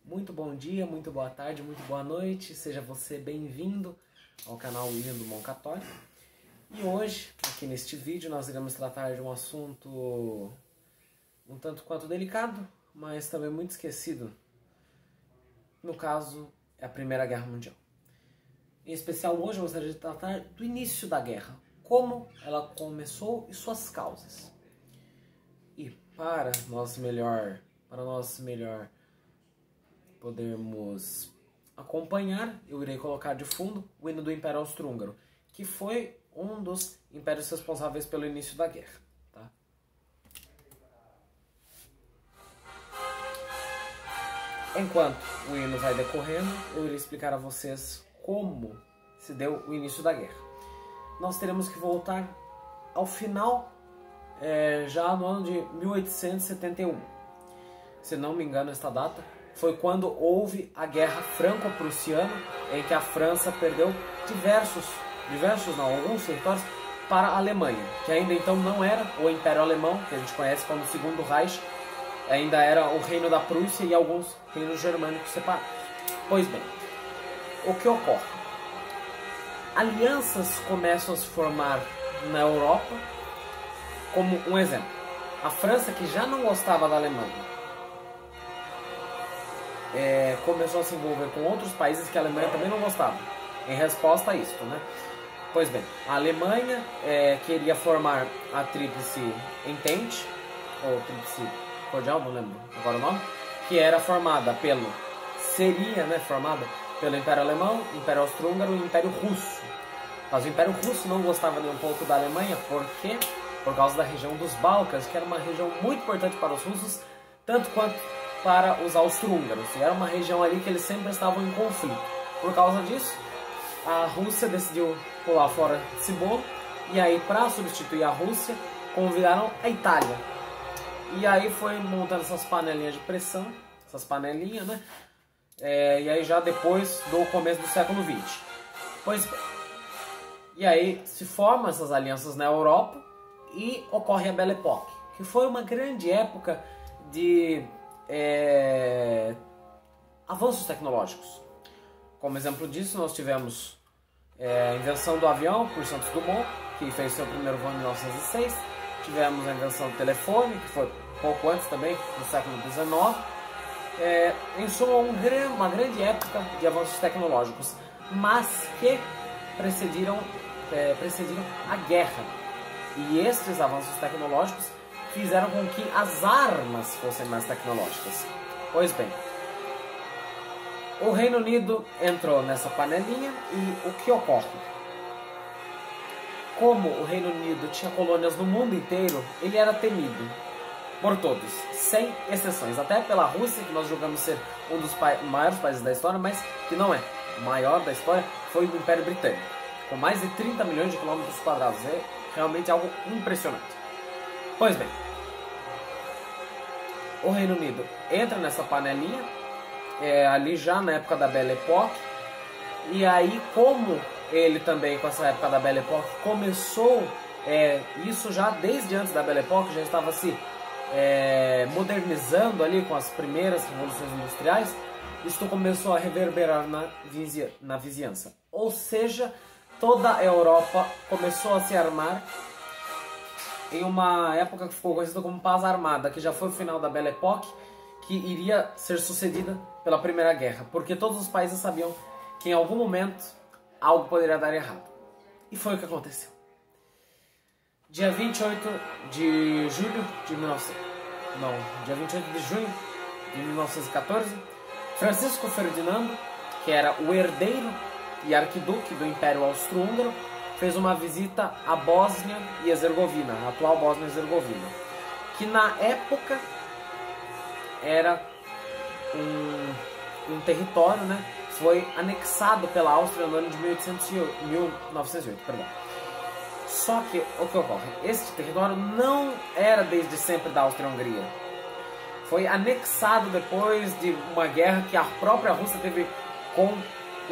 Muito bom dia, muito boa tarde, muito boa noite. Seja você bem-vindo ao canal William do Mon Católico. E hoje, aqui neste vídeo, nós iremos tratar de um assunto um tanto quanto delicado, mas também muito esquecido. No caso, é a Primeira Guerra Mundial. Em especial, hoje eu gostaria de tratar do início da guerra, como ela começou e suas causas. E para nós melhor podermos acompanhar, eu irei colocar de fundo o hino do Império Austro-Húngaro, que foi um dos impérios responsáveis pelo início da guerra. Tá? Enquanto o hino vai decorrendo, eu irei explicar a vocês como se deu o início da guerra. Nós teremos que voltar ao final, já no ano de 1871. Se não me engano, esta data foi quando houve a Guerra Franco-Prussiana, em que a França perdeu alguns territórios para a Alemanha, que ainda então não era o Império Alemão, que a gente conhece como Segundo Reich, ainda era o Reino da Prússia e alguns reinos germânicos separados. Pois bem, o que ocorre? Alianças começam a se formar na Europa, como um exemplo. A França, que já não gostava da Alemanha, começou a se envolver com outros países que a Alemanha também não gostava, em resposta a isso, né? Pois bem, a Alemanha queria formar a Tríplice Entente, ou Tríplice Cordial, não lembro agora o nome, que era formada formada pelo Império Alemão, Império Austro-Húngaro e Império Russo. Mas o Império Russo não gostava nem um pouco da Alemanha, por quê? Por causa da região dos Balcãs, que era uma região muito importante para os russos, tanto quanto para os austro-húngaros. Era uma região ali que eles sempre estavam em conflito. Por causa disso, a Rússia decidiu pular fora desse bolo, e aí, para substituir a Rússia, convidaram a Itália. E aí foi montando essas panelinhas de pressão, essas panelinhas, né? E aí já depois do começo do século XX. Pois bem, e aí se formam essas alianças na Europa e ocorre a Belle Époque, que foi uma grande época de avanços tecnológicos. Como exemplo disso, nós tivemos a invenção do avião por Santos Dumont, que fez seu primeiro voo em 1906. Tivemos a invenção do telefone, que foi pouco antes também, no século XIX. Em suma, uma grande época de avanços tecnológicos, mas que precediram a guerra. E estes avanços tecnológicos fizeram com que as armas fossem mais tecnológicas. Pois bem, o Reino Unido entrou nessa panelinha e o que ocorre? Como o Reino Unido tinha colônias no mundo inteiro, ele era temido por todos, sem exceções. Até pela Rússia, que nós julgamos ser um dos maiores países da história, mas que não é. O maior da história foi o Império Britânico, com mais de 30 milhões de quilômetros quadrados. É realmente algo impressionante. Pois bem, o Reino Unido entra nessa panelinha, ali já na época da Belle Époque, e aí como ele também, com essa época da Belle Époque, começou, isso já desde antes da Belle Époque, já estava se modernizando ali com as primeiras revoluções industriais, isso começou a reverberar na vizinhança. Ou seja, toda a Europa começou a se armar em uma época que ficou conhecida como Paz Armada, que já foi o final da Belle Époque, que iria ser sucedida pela Primeira Guerra, porque todos os países sabiam que em algum momento algo poderia dar errado. E foi o que aconteceu. Dia 28 de junho de 1914, Francisco Ferdinando, que era o herdeiro e arquiduque do Império Austro-Húngaro, fez uma visita à Bósnia e Herzegovina, a atual Bósnia e Herzegovina, que na época era um território, né? Foi anexado pela Áustria no ano de 1908. Perdão. Só que o que ocorre? Este território não era desde sempre da Áustria-Hungria. Foi anexado depois de uma guerra que a própria Rússia teve com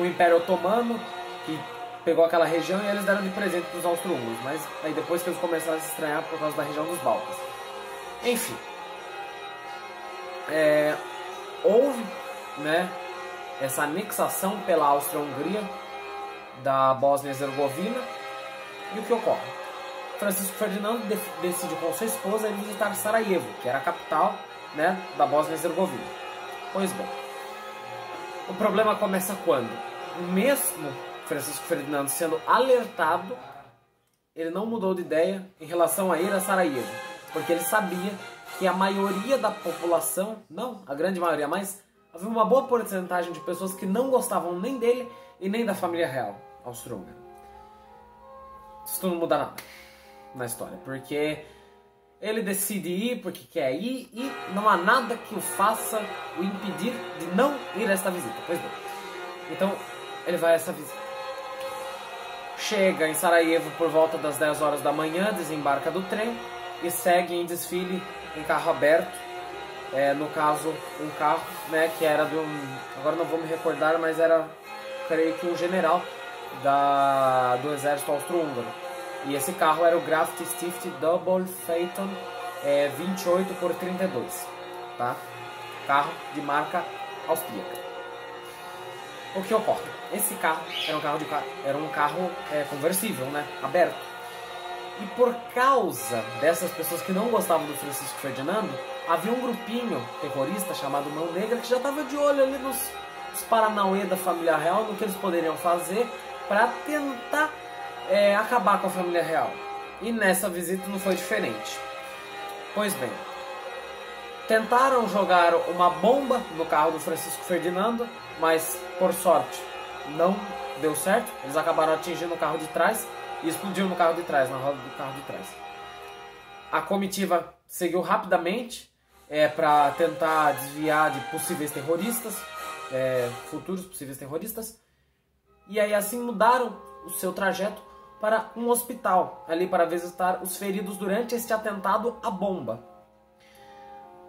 o Império Otomano, que pegou aquela região e eles deram de presente para os austro-húngaros, mas aí depois que eles começaram a se estranhar por causa da região dos Balcãs. Enfim, houve né, essa anexação pela Áustria-Hungria da Bósnia e Herzegovina. E o que ocorre? Francisco Ferdinando decide com sua esposa ir visitar Sarajevo, que era a capital, né, da Bósnia e Herzegovina. Pois bem, o problema começa quando, mesmo Francisco Ferdinando sendo alertado, ele não mudou de ideia em relação a ir a Sarajevo, porque ele sabia que a maioria da população, não a grande maioria, mas havia uma boa porcentagem de pessoas que não gostavam nem dele e nem da família real austro-húngara. Isso não muda nada na história, porque ele decide ir porque quer ir e não há nada que o faça o impedir de não ir a esta visita. Pois bem, então ele vai a essa visita. Chega em Sarajevo por volta das 10 horas da manhã, desembarca do trem e segue em desfile em carro aberto. No caso, um carro, né, que era de um... Agora não vou me recordar, mas era, creio que um general do exército austro-húngaro. E esse carro era o Graf Stift Double Phaeton 28x32, tá? Carro de marca austríaca. O que ocorre? Esse carro era um carro conversível, né? Aberto. E por causa dessas pessoas que não gostavam do Francisco Ferdinando, havia um grupinho terrorista chamado Mão Negra que já estava de olho ali nos paranauê da família real, no que eles poderiam fazer para tentar acabar com a família real. E nessa visita não foi diferente. Pois bem, tentaram jogar uma bomba no carro do Francisco Ferdinando, mas por sorte não deu certo. Eles acabaram atingindo o carro de trás e explodiu no carro de trás, na roda do carro de trás. A comitiva seguiu rapidamente para tentar desviar de possíveis terroristas, futuros possíveis terroristas. E aí assim mudaram o seu trajeto para um hospital, ali para visitar os feridos durante este atentado à bomba.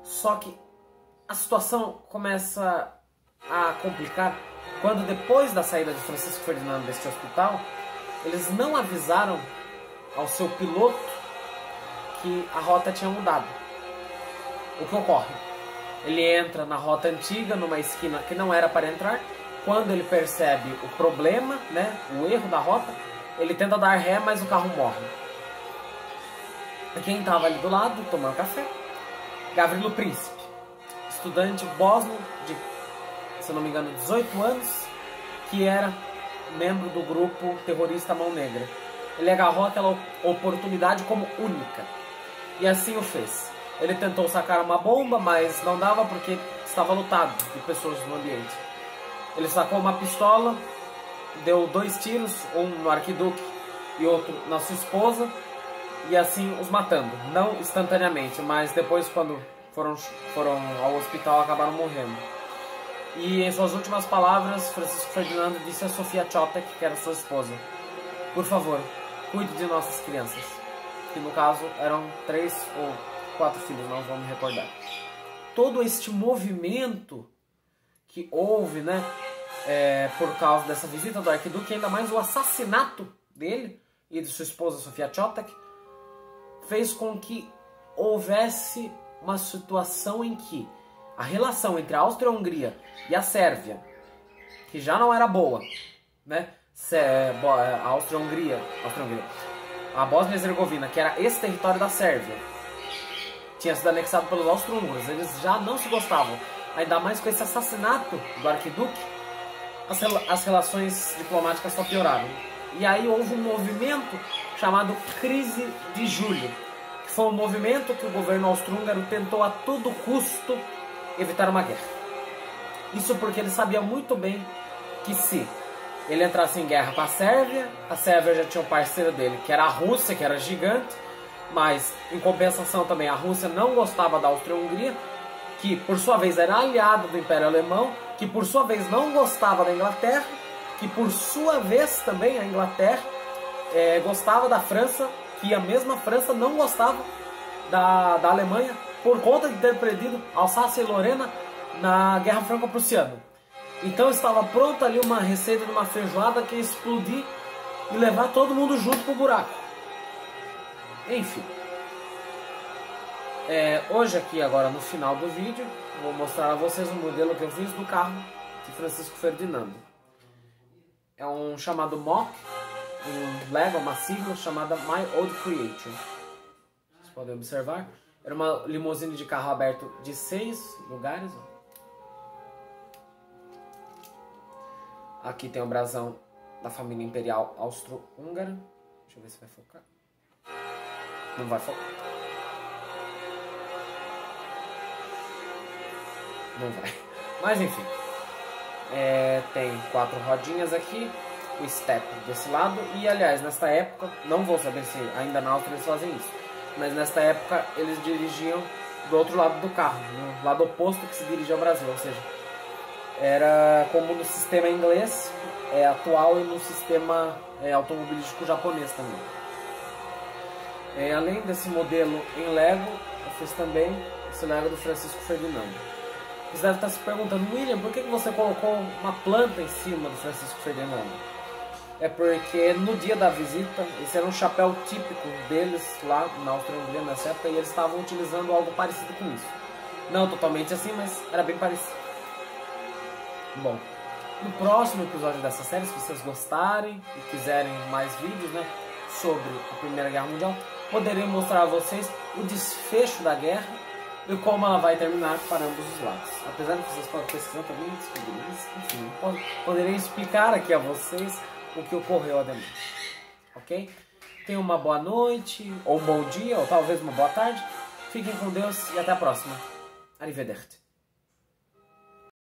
Só que a situação começa a complicar quando, depois da saída de Francisco Ferdinando deste hospital, eles não avisaram ao seu piloto que a rota tinha mudado. O que ocorre? Ele entra na rota antiga, numa esquina que não era para entrar. Quando ele percebe o problema, né, o erro da rota, ele tenta dar ré, mas o carro morre. Quem estava ali do lado, tomando café? Gavrilo Princip, estudante bósnio de, se não me engano, 18 anos, que era membro do grupo terrorista Mão Negra. Ele agarrou aquela oportunidade como única, e assim o fez. Ele tentou sacar uma bomba, mas não dava porque estava lotado de pessoas no ambiente. Ele sacou uma pistola, deu 2 tiros, um no arquiduque e outro na sua esposa, e assim os matando. Não instantaneamente, mas depois, quando foram ao hospital, acabaram morrendo. E em suas últimas palavras, Francisco Ferdinando disse a Sofia Chotek, que era sua esposa: por favor, cuide de nossas crianças. Que no caso eram 3 ou 4 filhos, não vou me recordar. Todo este movimento que houve, né, por causa dessa visita do arquiduque, ainda mais o assassinato dele e de sua esposa Sofia Chotek, fez com que houvesse uma situação em que a relação entre a Áustria-Hungria e a Sérvia, que já não era boa, né? A Áustria-Hungria, a Bósnia e Herzegovina, que era esse território da Sérvia, tinha sido anexado pelos austro-húngaros, eles já não se gostavam. Ainda mais com esse assassinato do arquiduque, as relações diplomáticas só pioraram. E aí houve um movimento chamado Crise de Julho, que foi um movimento que o governo austro-húngaro tentou a todo custo evitar uma guerra. Isso porque ele sabia muito bem que se ele entrasse em guerra com a Sérvia já tinha um parceiro dele, que era a Rússia, que era gigante, mas em compensação também a Rússia não gostava da Áustria-Hungria, que por sua vez era aliado do Império Alemão, que por sua vez não gostava da Inglaterra, que por sua vez também a Inglaterra gostava da França, que a mesma França não gostava da Alemanha, por conta de ter perdido Alsácia e Lorena na Guerra Franco-Prussiana. Então estava pronta ali uma receita de uma feijoada que ia explodir e levar todo mundo junto pro buraco. Enfim. Hoje aqui, agora no final do vídeo, vou mostrar a vocês um modelo que eu fiz do carro de Francisco Ferdinando. É um chamado MOC, em Lego, uma sigla chamada My Old Creation. Vocês podem observar. Era uma limusine de carro aberto de 6 lugares. Aqui tem o brasão da família imperial austro-húngara. Deixa eu ver se vai focar. Não vai focar. Não vai. Mas enfim. Tem 4 rodinhas aqui. O step desse lado. E aliás, nesta época, não vou saber se ainda na Áustria eles fazem isso, mas nesta época eles dirigiam do outro lado do carro, no lado oposto que se dirige ao Brasil. Ou seja, era como no sistema inglês atual e no sistema automobilístico japonês também. Além desse modelo em Lego, eu fiz também esse Lego do Francisco Ferdinando. Você deve estar se perguntando: William, por que você colocou uma planta em cima do Francisco Ferdinando? É porque no dia da visita, esse era um chapéu típico deles lá na Áustria-Hungria nessa época, e eles estavam utilizando algo parecido com isso. Não totalmente assim, mas era bem parecido. Bom, no próximo episódio dessa série, se vocês gostarem e quiserem mais vídeos, né, sobre a Primeira Guerra Mundial, poderei mostrar a vocês o desfecho da guerra e como ela vai terminar para ambos os lados. Apesar de que vocês podem pesquisar também, enfim, poderei explicar aqui a vocês o que ocorreu ademais. Ok? Tenham uma boa noite, ou um bom dia, ou talvez uma boa tarde. Fiquem com Deus e até a próxima. Arrivederci.